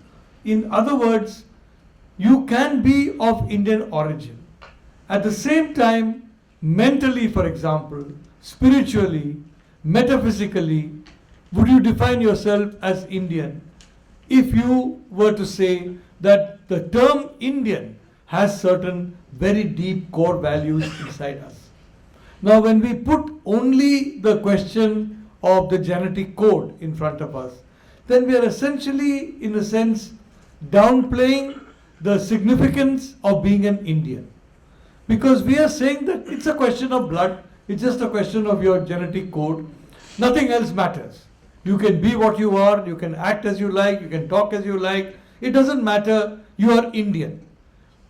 In other words, you can be of Indian origin. At the same time, mentally, for example, spiritually, metaphysically, would you define yourself as Indian if you were to say that the term Indian has certain very deep core values inside us? Now, when we put only the question of the genetic code in front of us, then we are essentially, in a sense, downplaying the significance of being an Indian. Because we are saying that it's a question of blood, it's just a question of your genetic code, nothing else matters. You can be what you are, you can act as you like, you can talk as you like, it doesn't matter, you are Indian.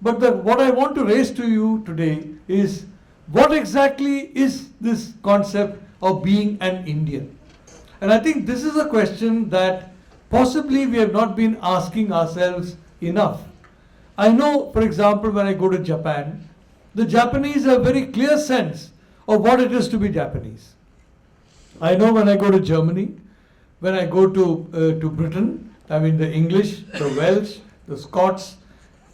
But what I want to raise to you today is, what exactly is this concept of being an Indian? And I think this is a question that possibly we have not been asking ourselves enough. I know, for example, when I go to Japan, the Japanese have a very clear sense of what it is to be Japanese. I know when I go to Germany, when I go to Britain, I mean the English, the Welsh, the Scots,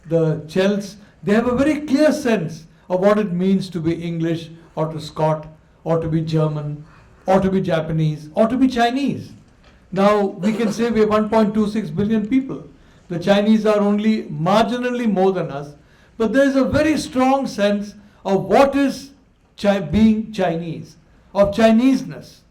the Chels, they have a very clear sense of what it means to be English or to Scot or to be German or to be Japanese or to be Chinese. Now we can say we have 1.26 billion people. The Chinese are only marginally more than us, but there is a very strong sense of what is being Chinese, of Chineseness.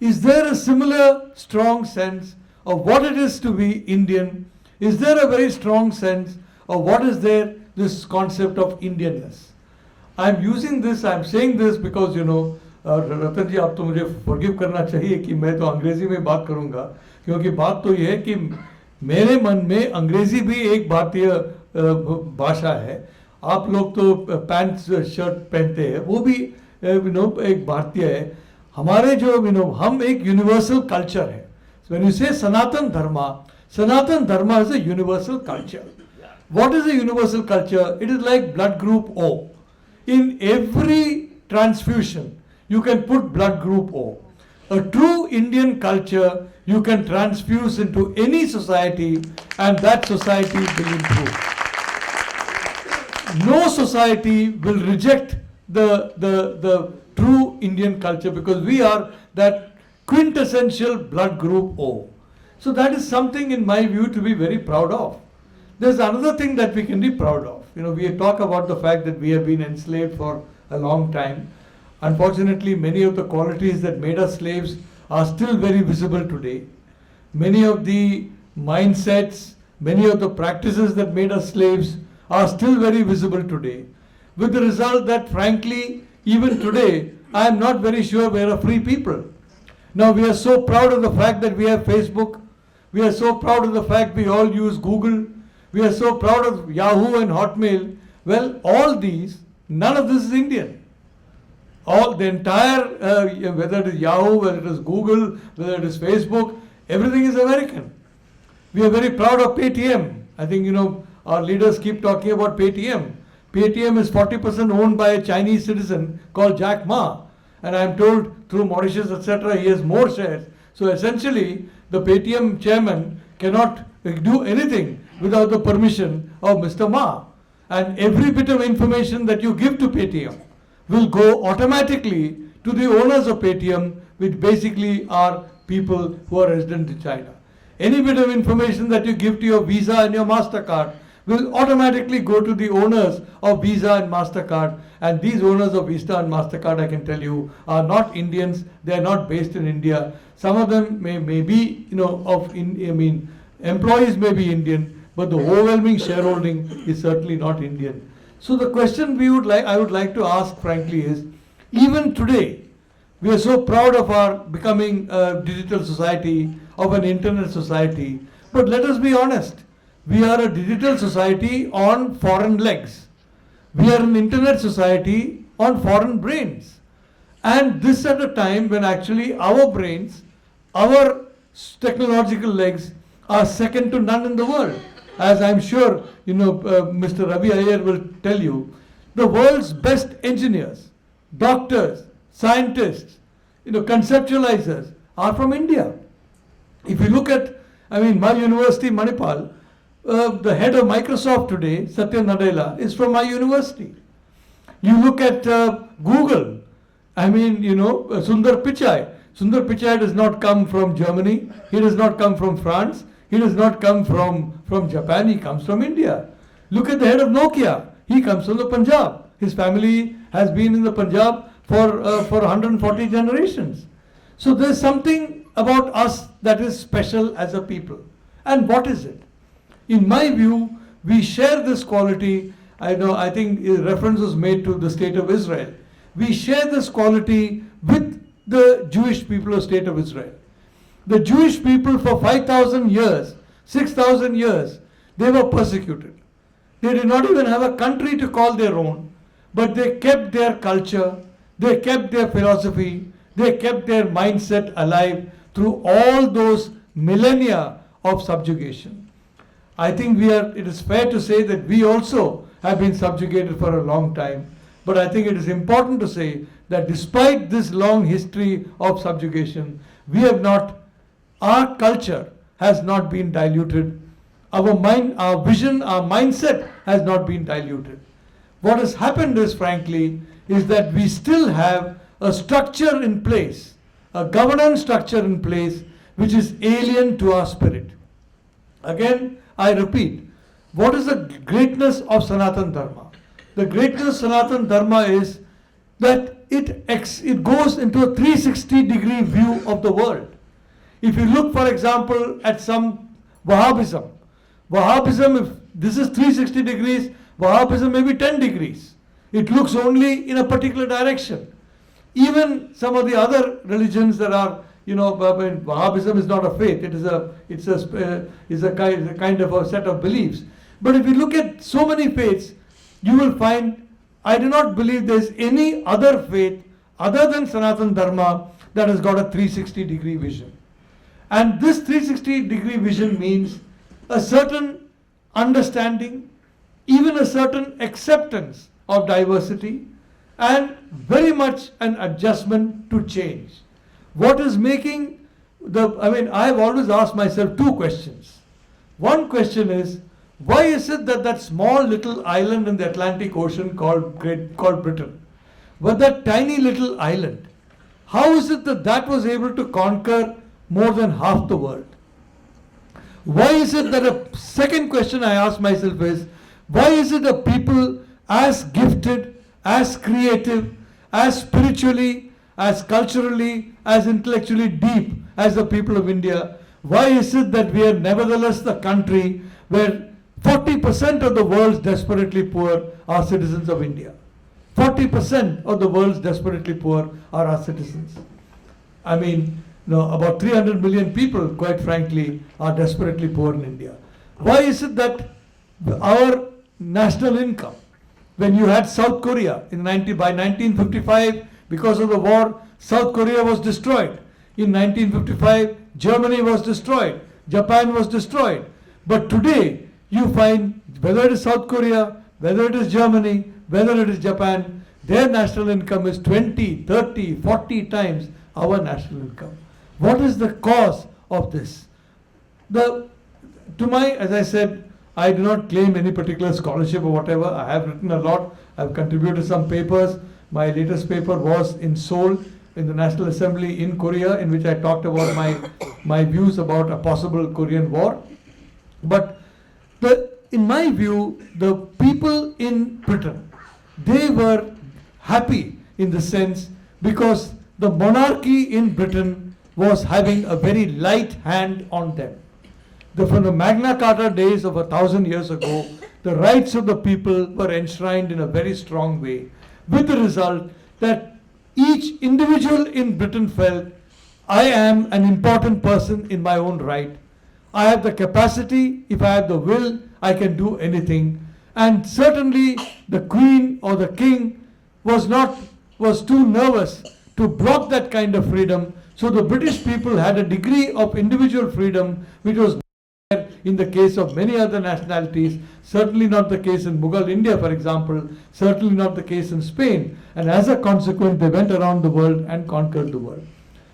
Is there a similar strong sense of what it is to be Indian? Is there a very strong sense of what is there, this concept of Indianness? I'm using this, I'm saying this because, रतन जी आप तो मुझे forgive करना चाहिए कि मैं तो अंग्रेजी में बात करूंगा, क्योंकि बात तो ये है कि मेरे मन में अंग्रेजी भी एक भारतीय भाषा है. आप लोग तो पैंट शर्ट पहनते हैं, वो भी एक भारतीय है. हमारे जो हम एक यूनिवर्सल कल्चर है. When you say Sanatan Dharma is a universal culture. What is a universal culture? It is like blood group O. In every transfusion, you can put blood group O. A true Indian culture you can transfuse into any society and that society will improve. No society will reject the true Indian culture because we are that quintessential blood group O. So that is something in my view to be very proud of. There's another thing that we can be proud of. We talk about the fact that we have been enslaved for a long time. Unfortunately, many of the qualities that made us slaves are still very visible today. Many of the mindsets, many of the practices that made us slaves are still very visible today. With the result that, frankly, even today, I am not very sure we are a free people. Now, we are so proud of the fact that we have Facebook. We are so proud of the fact we all use Google. We are so proud of Yahoo and Hotmail. Well, all these, none of this is Indian. All the entire, whether it is Yahoo, whether it is Google, whether it is Facebook, everything is American. We are very proud of Paytm. I think, our leaders keep talking about Paytm. Paytm is 40% owned by a Chinese citizen called Jack Ma. And I am told through Mauritius, etc., he has more shares. So essentially, the Paytm chairman cannot do anything without the permission of Mr. Ma. And every bit of information that you give to Paytm, will go automatically to the owners of Paytm, which basically are people who are resident in China. Any bit of information that you give to your Visa and your MasterCard will automatically go to the owners of Visa and MasterCard. And these owners of Visa and MasterCard, I can tell you, are not Indians. They are not based in India. Some of them may be, employees may be Indian, but the overwhelming shareholding is certainly not Indian. So the question I would like to ask, frankly, is, even today, we are so proud of our becoming a digital society, of an internet society, but let us be honest, we are a digital society on foreign legs. We are an internet society on foreign brains. And this at a time when actually our brains, our technological legs are second to none in the world. As I'm sure, Mr. Ravi Iyer will tell you, the world's best engineers, doctors, scientists, conceptualizers are from India. If you look at, my university, Manipal, the head of Microsoft today, Satya Nadella, is from my university. You look at Google, Sundar Pichai. Sundar Pichai does not come from Germany, he does not come from France, he does not come from Japan, he comes from India. Look at the head of Nokia, he comes from the Punjab. His family has been in the Punjab for 140 generations. So there's something about us that is special as a people. And what is it? In my view, we share this quality. I think reference was made to the state of Israel. We share this quality with the Jewish people of state of Israel. The Jewish people for 5,000 years, 6,000 years, they were persecuted. They did not even have a country to call their own, but they kept their culture, they kept their philosophy, they kept their mindset alive through all those millennia of subjugation. I think it is fair to say that we also have been subjugated for a long time. But I think it is important to say that despite this long history of subjugation, our culture has not been diluted. Our mind, our vision, our mindset has not been diluted. What has happened is, frankly, is that we still have a structure in place, a governance structure in place, which is alien to our spirit. Again, I repeat, what is the greatness of Sanatan Dharma? The greatness of Sanatan Dharma is that it goes into a 360-degree view of the world. If you look, for example, at some Wahhabism, if this is 360 degrees, Wahhabism may be 10 degrees. It looks only in a particular direction. Even some of the other religions that are, Wahhabism is not a faith, it's a kind of a set of beliefs. But if you look at so many faiths, you will find, I do not believe there is any other faith other than Sanatan Dharma that has got a 360-degree vision. And this 360-degree vision means a certain understanding, even a certain acceptance of diversity, and very much an adjustment to change. What is making I have always asked myself two questions. One question is, why is it that small little island in the Atlantic Ocean called Britain, but that tiny little island, how is it that was able to conquer more than half the world? Why is it that a second question I ask myself is, why is it that people as gifted, as creative, as spiritually, as culturally, as intellectually deep as the people of India, why is it that we are nevertheless the country where 40% of the world's desperately poor are citizens of India? 40% of the world's desperately poor are our citizens. About 300 million people, quite frankly, are desperately poor in India. Why is it that our national income, when you had South Korea by 1955, because of the war, South Korea was destroyed. In 1955, Germany was destroyed. Japan was destroyed. But today, you find, whether it is South Korea, whether it is Germany, whether it is Japan, their national income is 20, 30, 40 times our national income. What is the cause of this? As I said, I do not claim any particular scholarship or whatever. I have written a lot. I have contributed some papers. My latest paper was in Seoul, in the National Assembly in Korea, in which I talked about my views about a possible Korean war. But in my view, the people in Britain, they were happy in the sense because the monarchy in Britain was having a very light hand on them. From the Magna Carta days of 1,000 years ago, the rights of the people were enshrined in a very strong way, with the result that each individual in Britain felt, I am an important person in my own right. I have the capacity, if I have the will, I can do anything. And certainly the Queen or the King was too nervous to block that kind of freedom. So the British people had a degree of individual freedom which was in the case of many other nationalities, certainly not the case in Mughal India, for example, certainly not the case in Spain. And as a consequence, they went around the world and conquered the world.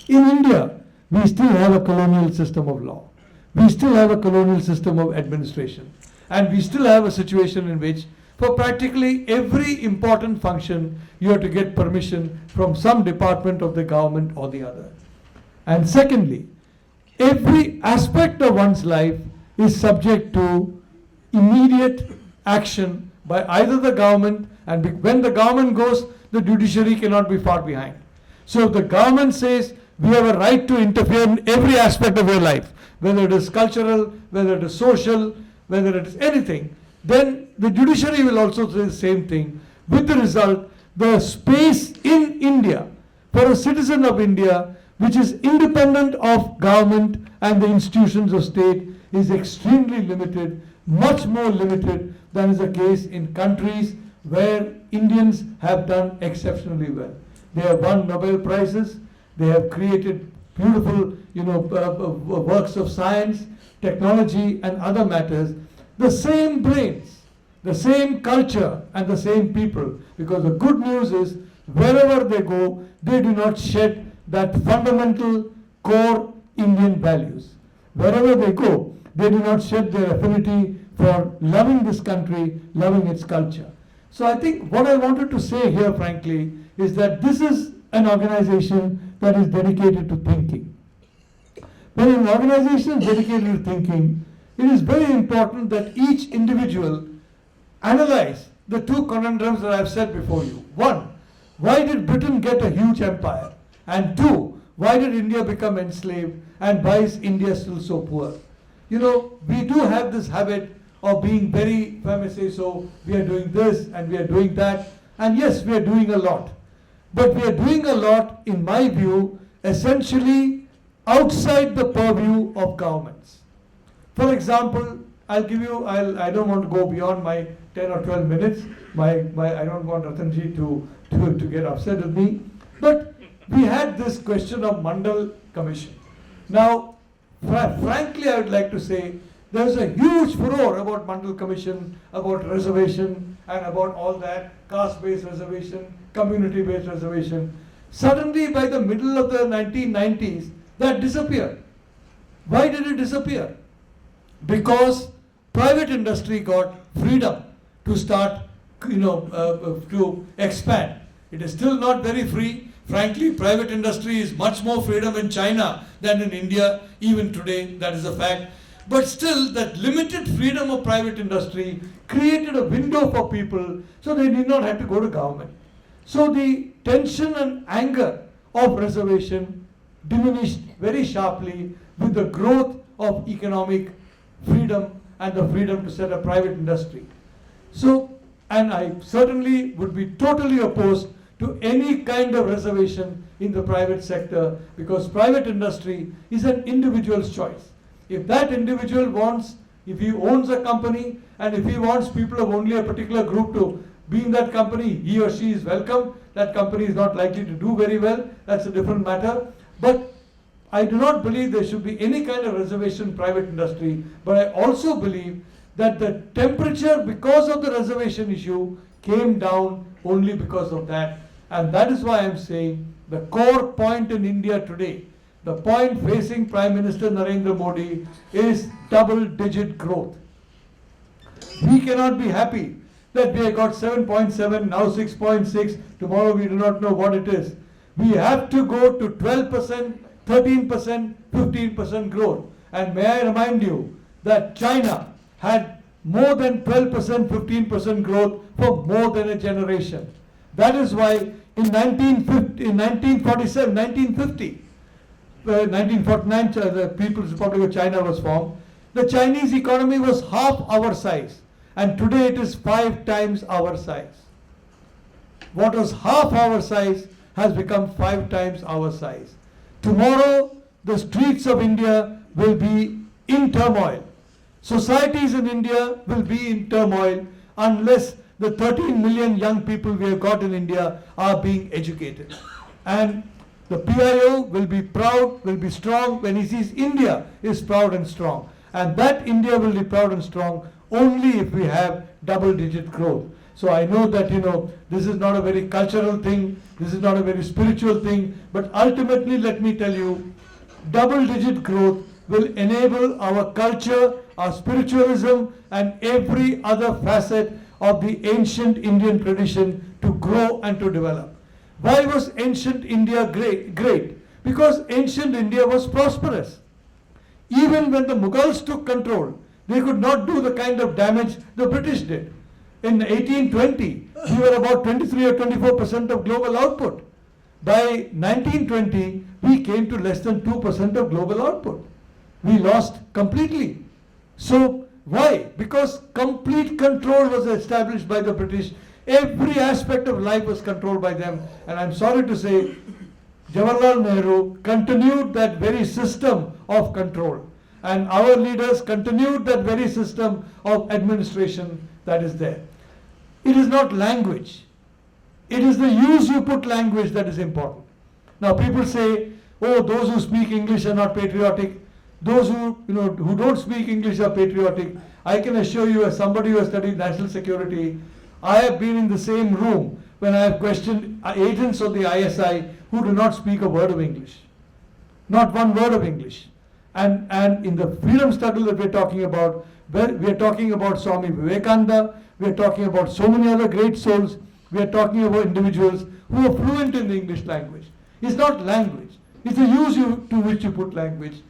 In India, we still have a colonial system of law. We still have a colonial system of administration. And we still have a situation in which, for practically every important function, you have to get permission from some department of the government or the other. And secondly, every aspect of one's life is subject to immediate action by either the government, and when the government goes, the judiciary cannot be far behind. So if the government says, we have a right to interfere in every aspect of your life, whether it is cultural, whether it is social, whether it is anything, then the judiciary will also say the same thing, with the result, the space in India for a citizen of India which is independent of government and the institutions of state is extremely limited, much more limited than is the case in countries where Indians have done exceptionally well. They have won Nobel Prizes, they have created beautiful works of science, technology and other matters. The same brains, the same culture and the same people, because the good news is wherever they go, they do not shed that fundamental core Indian values. Wherever they go, they do not shed their affinity for loving this country, loving its culture. So I think what I wanted to say here, frankly, is that this is an organization that is dedicated to thinking. When an organization is dedicated to thinking, it is very important that each individual analyze the two conundrums that I have said before you. One, why did Britain get a huge empire? And two, why did India become enslaved? And why is India still so poor? We do have this habit of being very, if I may say so, we are doing this and we are doing that. And yes, we are doing a lot. But we are doing a lot, in my view, essentially outside the purview of governments. For example, I don't want to go beyond my 10 or 12 minutes. I don't want Ratanji to get upset with me. But we had this question of Mandal Commission. Now, frankly, I would like to say there's a huge furore about Mandal Commission, about reservation, and about all that, caste-based reservation, community-based reservation. Suddenly, by the middle of the 1990s, that disappeared. Why did it disappear? Because private industry got freedom to start, to expand. It is still not very free. Frankly, private industry is much more freedom in China than in India, even today, that is a fact. But still, that limited freedom of private industry created a window for people, so they did not have to go to government. So the tension and anger of reservation diminished very sharply with the growth of economic freedom and the freedom to set a private industry. So, and I certainly would be totally opposed to any kind of reservation in the private sector, because private industry is an individual's choice. If that individual wants, if he owns a company and if he wants people of only a particular group to be in that company, he or she is welcome. That company is not likely to do very well. That's a different matter. But I do not believe there should be any kind of reservation in private industry. But I also believe that the temperature, because of the reservation issue, came down only because of that. And that is why I am saying the core point in India today, the point facing Prime Minister Narendra Modi, is double-digit growth. We cannot be happy that we have got 7.7, now 6.6, tomorrow we do not know what it is. We have to go to 12%, 13%, 15% growth. And may I remind you that China had more than 12%, 15% growth for more than a generation. That is why in 1949, the People's Republic of China was formed. The Chinese economy was half our size, and today it is 5 times our size. What was half our size has become 5 times our size. Tomorrow, the streets of India will be in turmoil. Societies in India will be in turmoil unless the 13 million young people we have got in India are being educated. And the PIO will be proud, will be strong when he sees India is proud and strong. And that India will be proud and strong only if we have double-digit growth. So I know that, this is not a very cultural thing, this is not a very spiritual thing, but ultimately, let me tell you, double-digit growth will enable our culture, our spiritualism, and every other facet of the ancient Indian tradition to grow and to develop. Why was ancient India great? Because ancient India was prosperous. Even when the Mughals took control, they could not do the kind of damage the British did. In 1820, we were about 23 or 24% of global output. By 1920, we came to less than 2% of global output. We lost completely. So why? Because complete control was established by the British. Every aspect of life was controlled by them. And I'm sorry to say, Jawaharlal Nehru continued that very system of control. And our leaders continued that very system of administration that is there. It is not language. It is the use you put language that is important. Now people say, oh, those who speak English are not patriotic. Those who don't speak English are patriotic. I can assure you, as somebody who has studied national security, I have been in the same room when I have questioned agents of the ISI who do not speak a word of English. Not one word of English. And in the freedom struggle that we're talking about, we're talking about Swami Vivekananda, we're talking about so many other great souls, we're talking about individuals who are fluent in the English language. It's not language. It's the use to which you put language.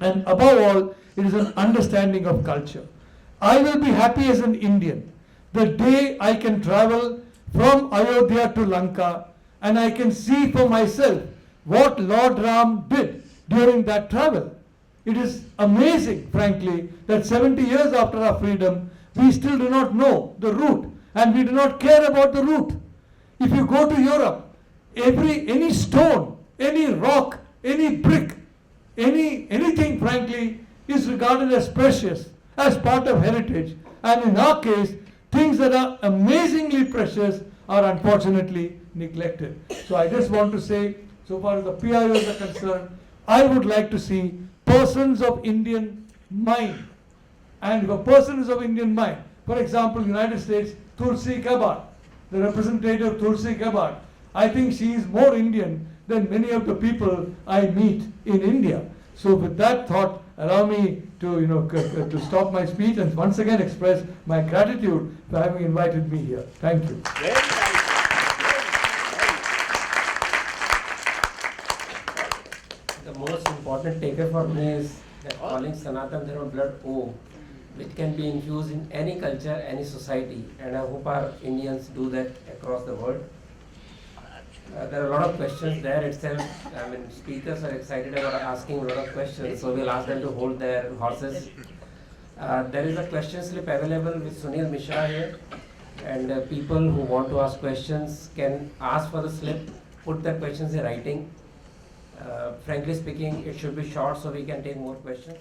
And above all, it is an understanding of culture. I will be happy as an Indian the day I can travel from Ayodhya to Lanka and I can see for myself what Lord Ram did during that travel. It is amazing, frankly, that 70 years after our freedom, we still do not know the route and we do not care about the route. If you go to Europe, any stone, any rock, any brick, anything, frankly, is regarded as precious, as part of heritage. And in our case, things that are amazingly precious are unfortunately neglected. So I just want to say, so far as the PIOs are concerned, I would like to see persons of Indian mind. And if a person is of Indian mind, for example, United States, Tulsi Gabbard, the representative Tulsi Gabbard, I think she is more Indian than many of the people I meet in India. So with that thought, allow me to to stop my speech and once again express my gratitude for having invited me here. Thank you. The most important takeaway for me is that calling Sanatan Dharma blood O, which can be infused in any culture, any society, and I hope our Indians do that across the world. There are a lot of questions there itself. I mean, speakers are excited about asking a lot of questions, so we'll ask them to hold their horses. There is a question slip available with Sunil Mishra here, and people who want to ask questions can ask for the slip, put their questions in writing. Frankly speaking, it should be short so we can take more questions.